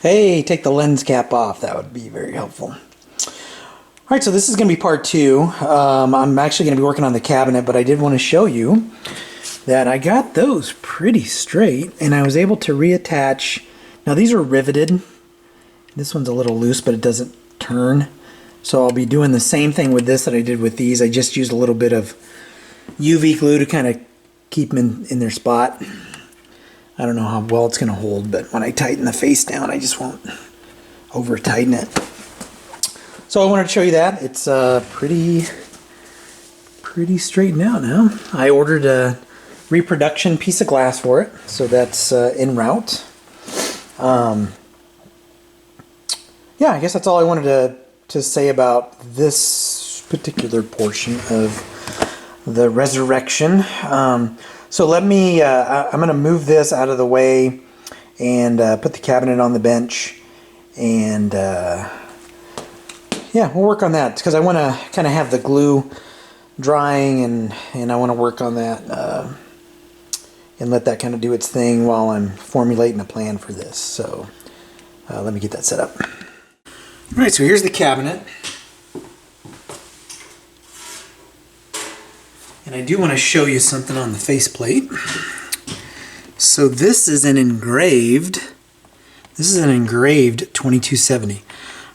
Hey, take the lens cap off. That would be very helpful. All right, so this is going to be part two. I'm actually going to be working on the cabinet, but I did want to show you that I got those pretty straight, and I was able to reattach. Now, these are riveted. This one's a little loose, but it doesn't turn. So I'll be doing the same thing with this that I did with these. I just used a little bit of UV glue to kind of keep them in their spot. I don't know how well it's going to hold, but when I tighten the face down, I just won't over tighten it. So I wanted to show you that. It's pretty straightened out now. I ordered a reproduction piece of glass for it, so that's en route. Yeah, I guess that's all I wanted to say about this particular portion of the resurrection. So let me, I'm going to move this out of the way and put the cabinet on the bench, and yeah, we'll work on that because I want to kind of have the glue drying, and I want to work on that and let that kind of do its thing while I'm formulating a plan for this. So let me get that set up. All right, so here's the cabinet. And I do want to show you something on the faceplate. So this is an engraved 2270.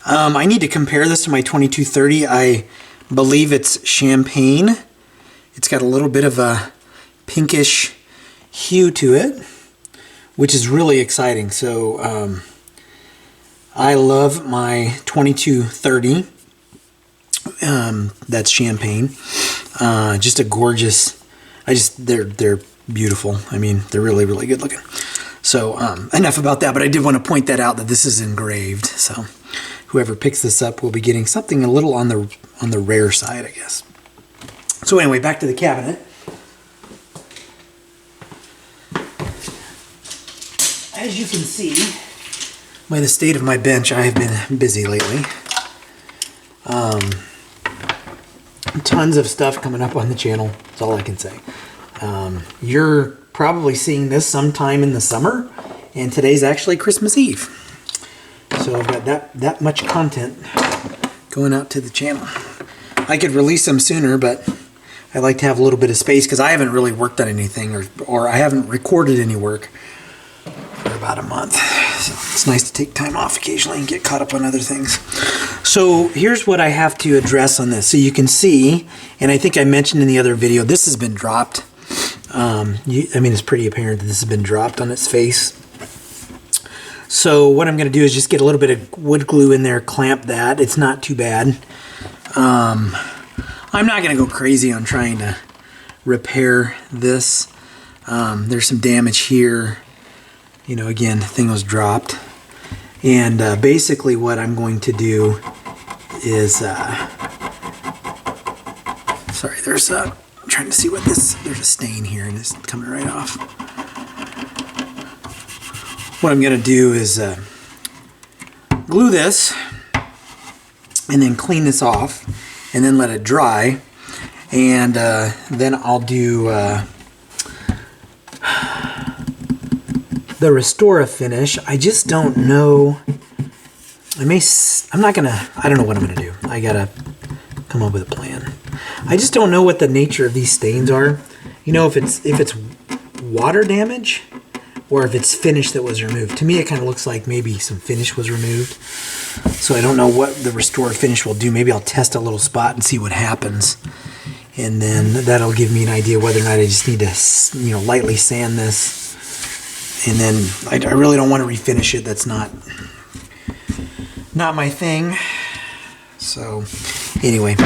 I need to compare this to my 2230. I believe it's champagne. It's got a little bit of a pinkish hue to it, which is really exciting. So I love my 2230. That's champagne. Just a gorgeous. They're beautiful. I mean, they're really, really good looking. So enough about that. But I did want to point that out that this is engraved. So whoever picks this up will be getting something a little on the rare side, I guess. So anyway, back to the cabinet. As you can see, by the state of my bench, I have been busy lately. Tons of stuff coming up on the channel. That's all I can say. You're probably seeing this sometime in the summer, and today's actually Christmas Eve. So I've got that much content going out to the channel. I could release them sooner, but I like to have a little bit of space because I haven't really worked on anything, or I haven't recorded any work for about a month. So it's nice to take time off occasionally and get caught up on other things. So here's what I have to address on this. So you can see, and I think I mentioned in the other video, this has been dropped. I mean, it's pretty apparent that this has been dropped on its face. So what I'm going to do is just get a little bit of wood glue in there, clamp that. It's not too bad. I'm not going to go crazy on trying to repair this. There's some damage here. You know, again, the thing was dropped. And basically what I'm going to do is, sorry, I'm trying to see what there's a stain here and it's coming right off. What I'm going to do is glue this and then clean this off and then let it dry. And then I'll do the Restore finish. I just don't know. I don't know what I'm gonna do. I gotta come up with a plan. I just don't know what the nature of these stains are. You know, if it's water damage or if it's finish that was removed. To me, it kind of looks like maybe some finish was removed. So I don't know what the Restore finish will do. Maybe I'll test a little spot and see what happens. And then that'll give me an idea whether or not I just need to, you know, lightly sand this. And then I really don't want to refinish it. That's not my thing. So anyway,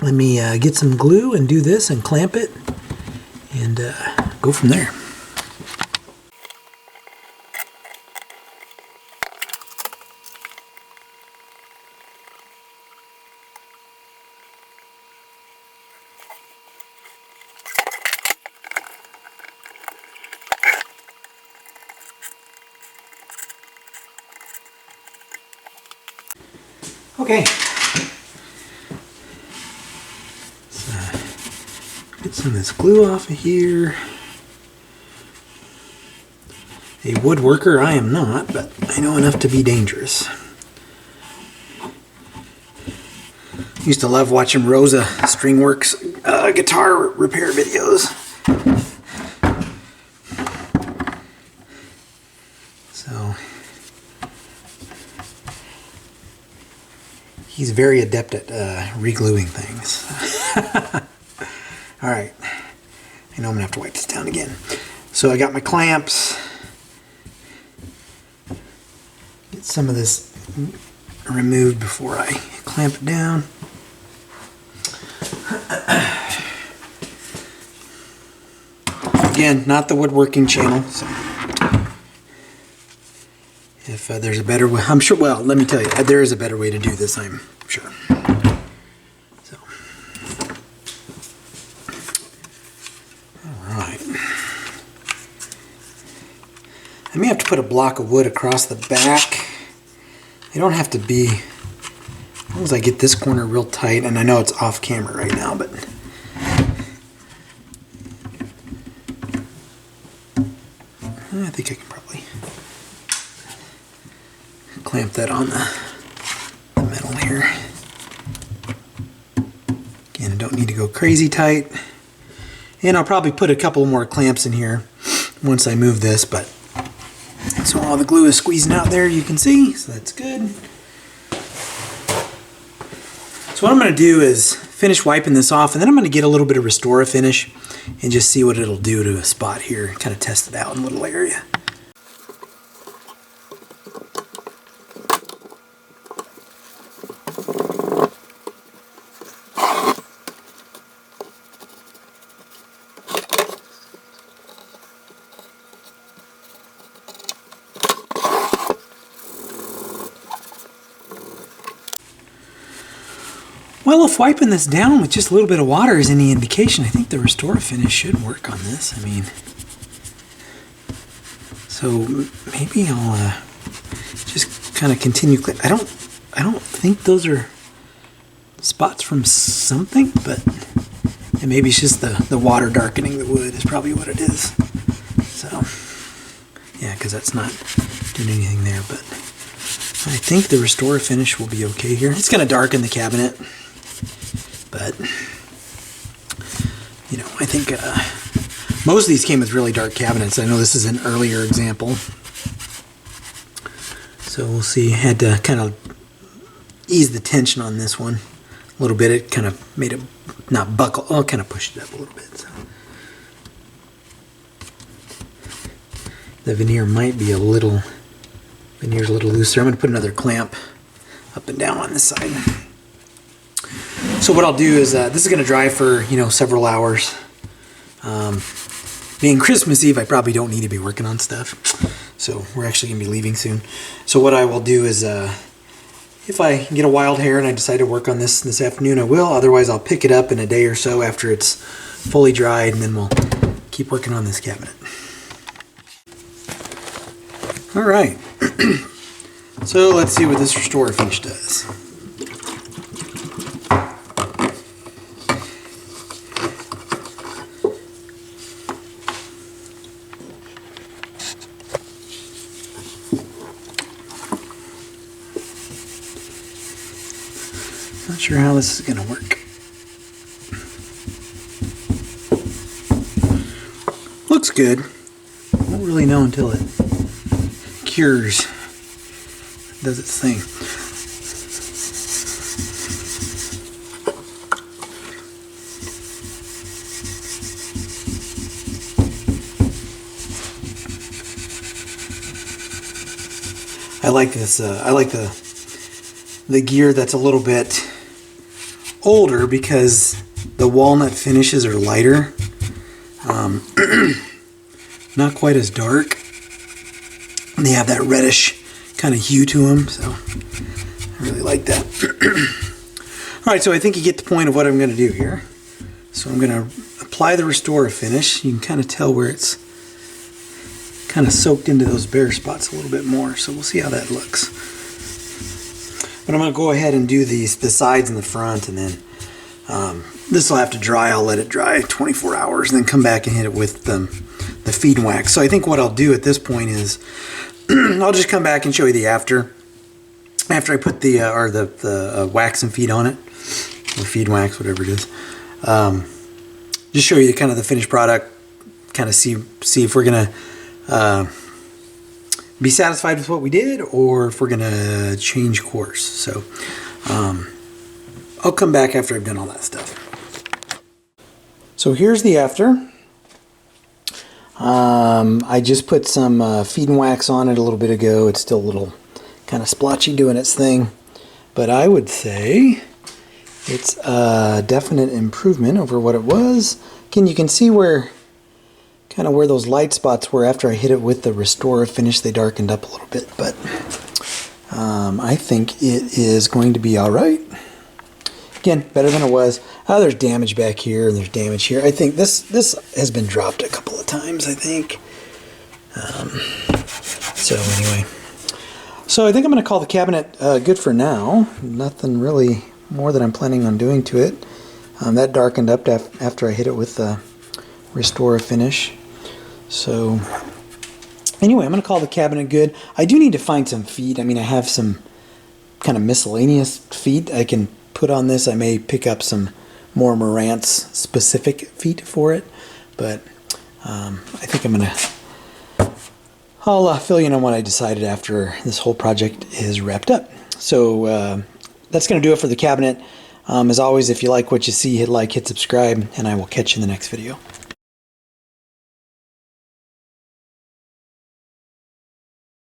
let me get some glue and do this and clamp it and go from there. Okay, so get some of this glue off of here. a woodworker. I am not, but I know enough to be dangerous. Used to love watching Rosa Stringworks guitar repair videos. So he's very adept at re-gluing things. All right, I know I'm gonna have to wipe this down again. So I got my clamps. Get some of this removed before I clamp it down. Again, not the woodworking channel. So if there's a better way, I'm sure. Well, let me tell you, there is a better way to do this. I'm sure. So, all right. I may have to put a block of wood across the back. They don't have to be, as long as I get this corner real tight, and I know it's off camera right now, but I think I can probably clamp that on the metal here. Again, I don't need to go crazy tight. And I'll probably put a couple more clamps in here once I move this, but so all the glue is squeezing out there, you can see, so that's good. So what I'm going to do is finish wiping this off, and then I'm going to get a little bit of Restore finish and just see what it'll do to a spot here, kind of test it out in a little area. Well, if wiping this down with just a little bit of water is any indication, I think the Restore finish should work on this. I mean, so maybe I'll just kind of continue. I don't think those are spots from something, but and maybe it's just the water darkening the wood is probably what it is. So yeah, because that's not doing anything there. But I think the Restore finish will be okay here. It's going to darken the cabinet. But, you know, I think most of these came with really dark cabinets. I know this is an earlier example. So we'll see. Had to kind of ease the tension on this one a little bit. It kind of made it not buckle. Oh, kind of pushed it up a little bit. So. The veneer might be veneer's a little looser. I'm going to put another clamp up and down on this side. So what I'll do is, this is going to dry for, you know, several hours. Being Christmas Eve, I probably don't need to be working on stuff. So we're actually going to be leaving soon. So what I will do is, if I get a wild hair and I decide to work on this afternoon, I will. Otherwise, I'll pick it up in a day or so after it's fully dried, and then we'll keep working on this cabinet. All right. So let's see what this Restore finish does. Not sure how this is going to work. Looks good. Won't really know until it cures, does its thing. I like this. I like the gear that's a little bit older because the walnut finishes are lighter, not quite as dark. And they have that reddish kind of hue to them, so I really like that. All right, so I think you get the point of what I'm going to do here. So I'm going to apply the Restore finish. You can kind of tell where it's kind of soaked into those bare spots a little bit more, so we'll see how that looks. But I'm going to go ahead and do the sides and the front, and then this will have to dry. I'll let it dry 24 hours and then come back and hit it with the the feed and wax. So I think what I'll do at this point is I'll just come back and show you the after I put the wax and feed on it, or feed and wax, whatever it is. Just show you kind of the finished product, kind of see if we're gonna be satisfied with what we did, or if we're gonna change course. So I'll come back after I've done all that stuff. So here's the after. I just put some feed and wax on it a little bit ago. It's still a little kind of splotchy doing its thing, but I would say it's a definite improvement over what it was. Again, you can see where those light spots were after I hit it with the Restore Finish. They darkened up a little bit, but I think it is going to be all right. Again, better than it was. There's damage back here, and there's damage here. I think this has been dropped a couple of times, I think. So anyway. So I think I'm going to call the cabinet good for now. Nothing really more that I'm planning on doing to it. That darkened up after I hit it with the Restore Finish. So anyway, I'm going to call the cabinet good. I do need to find some feed. I mean, I have some kind of miscellaneous feed I can put on this. I may pick up some more Marantz specific feet for it, but I think I'm gonna I'll fill you in on what I decided after this whole project is wrapped up. So that's gonna do it for the cabinet. As always, if you like what you see, hit like, hit subscribe, and I will catch you in the next video.